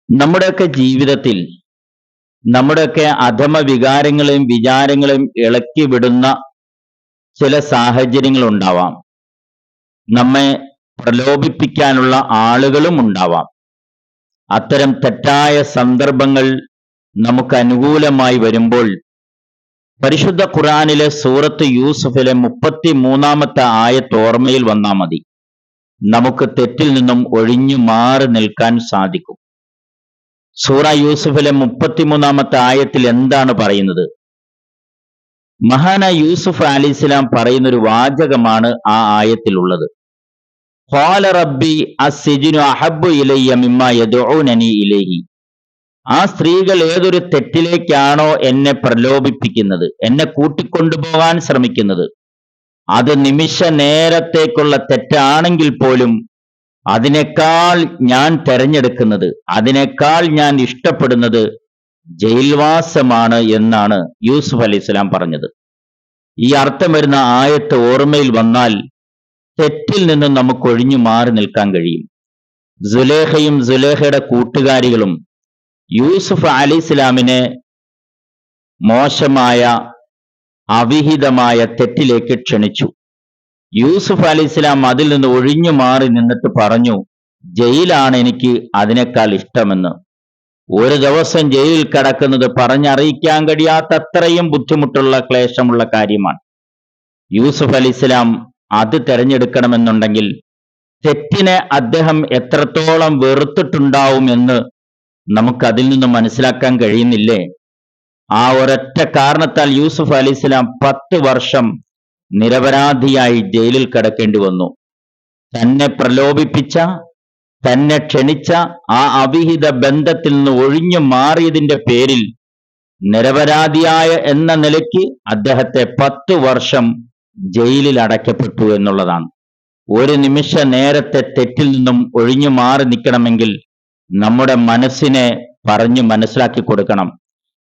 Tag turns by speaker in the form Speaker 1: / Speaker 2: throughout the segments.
Speaker 1: നമ്മുടെയൊക്കെ ജീവിതത്തിൽ നമ്മുടെയൊക്കെ അധമ വികാരങ്ങളെയും വിചാരങ്ങളെയും ഇളക്കി വിടുന്ന ചില സാഹചര്യങ്ങൾ ഉണ്ടാവാം. നമ്മെ പ്രലോഭിപ്പിക്കാനുള്ള ആളുകളും ഉണ്ടാവാം. അത്തരം തെറ്റായ സന്ദർഭങ്ങൾ നമുക്ക് അനുകൂലമായി വരുമ്പോൾ പരിശുദ്ധ ഖുർആനിലെ സൂറത്ത് യൂസുഫിലെ 33-ാമത്തെ ആയത്ത് ഓർമ്മയിൽ വന്നാൽ മതി. നമുക്ക് തെറ്റിൽ നിന്നും ഒഴിഞ്ഞു മാറി നിൽക്കാൻ സാധിക്കും. സൂറ യൂസുഫിലെ 33-ാമത്തെ ആയത്തിൽ എന്താണ് പറയുന്നത്? മഹാനായ യൂസുഫ് അലൈഹിസ്സലാം പറയുന്നൊരു വാചകമാണ് ആ ആയത്തിലുള്ളത്. ഖാല റബ്ബി അസ്സിജ്നു അഹബ്ബു ഇലയ്യ മിമ്മാ യദ്ഊനനി ഇലൈഹി. ആ സ്ത്രീകൾ ഏതൊരു തെറ്റിലേക്കാണോ എന്നെ പ്രലോഭിപ്പിക്കുന്നത്, എന്നെ കൂട്ടിക്കൊണ്ടുപോകാൻ ശ്രമിക്കുന്നത്, അത് നിമിഷ നേരത്തേക്കുള്ള തെറ്റാണെങ്കിൽ പോലും അതിനേക്കാൾ ഞാൻ തെരഞ്ഞെടുക്കുന്നത്, അതിനേക്കാൾ ഞാൻ ഇഷ്ടപ്പെടുന്നത് ജയിൽവാസമാണ് എന്നാണ് യൂസുഫ് അലൈഹിസ്സലാം പറഞ്ഞത്. ഈ അർത്ഥം വരുന്ന ആയത്ത് ഓർമ്മയിൽ വന്നാൽ തെറ്റിൽ നിന്നും നമുക്ക് ഒഴിഞ്ഞു മാറി നിൽക്കാൻ കഴിയും. സുലേഖയും സുലേഖയുടെ കൂട്ടുകാരികളും യൂസുഫ് അലൈഹിസ്സലാമിനെ മോശമായ അവിഹിതമായ തെറ്റിലേക്ക് ക്ഷണിച്ചു. യൂസുഫ് അലൈഹിസ്സലാം അതിൽ നിന്ന് ഒഴിഞ്ഞു മാറി നിന്നിട്ട് പറഞ്ഞു, ജയിലാണ് എനിക്ക് അതിനേക്കാൾ ഇഷ്ടമെന്ന്. ഒരു ദിവസം ജയിലിൽ കിടക്കുന്നത് പറഞ്ഞറിയിക്കാൻ കഴിയാത്തത്രയും ബുദ്ധിമുട്ടുള്ള ക്ലേശമുള്ള കാര്യമാണ്. യൂസുഫ് അലൈഹിസ്സലാം അത് തെരഞ്ഞെടുക്കണമെന്നുണ്ടെങ്കിൽ തെറ്റിനെ അദ്ദേഹം എത്രത്തോളം വെറുത്തിട്ടുണ്ടാവും എന്ന് നമുക്കതിൽ നിന്ന് മനസ്സിലാക്കാൻ കഴിയുന്നില്ലേ? ആ ഒരൊറ്റ കാരണത്താൽ യൂസുഫ് അലൈഹിസ്സലാം 10 വർഷം നിരപരാധിയായി ജയിലിൽ കിടക്കേണ്ടി വന്നു. തന്നെ പ്രലോഭിപ്പിച്ച, തന്നെ ക്ഷണിച്ച ആ അവിഹിത ബന്ധത്തിൽ നിന്ന് ഒഴിഞ്ഞു മാറിയതിന്റെ പേരിൽ നിരപരാധിയായ എന്ന നിലയ്ക്ക് അദ്ദേഹത്തെ 10 വർഷം ജയിലിൽ അടയ്ക്കപ്പെട്ടു എന്നുള്ളതാണ്. ഒരു നിമിഷ നേരത്തെ തെറ്റിൽ നിന്നും ഒഴിഞ്ഞു മാറി നിൽക്കണമെങ്കിൽ നമ്മുടെ മനസ്സിനെ പറഞ്ഞു മനസ്സിലാക്കി കൊടുക്കണം.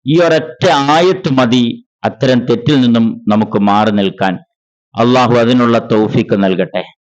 Speaker 1: ഈ ഒരൊറ്റ ആയത്ത് മതി അത്തരം തെറ്റിൽ നിന്നും നമുക്ക് മാറി നിൽക്കാൻ. അള്ളാഹു അതിനുള്ള തൗഫീഖ് നൽകട്ടെ.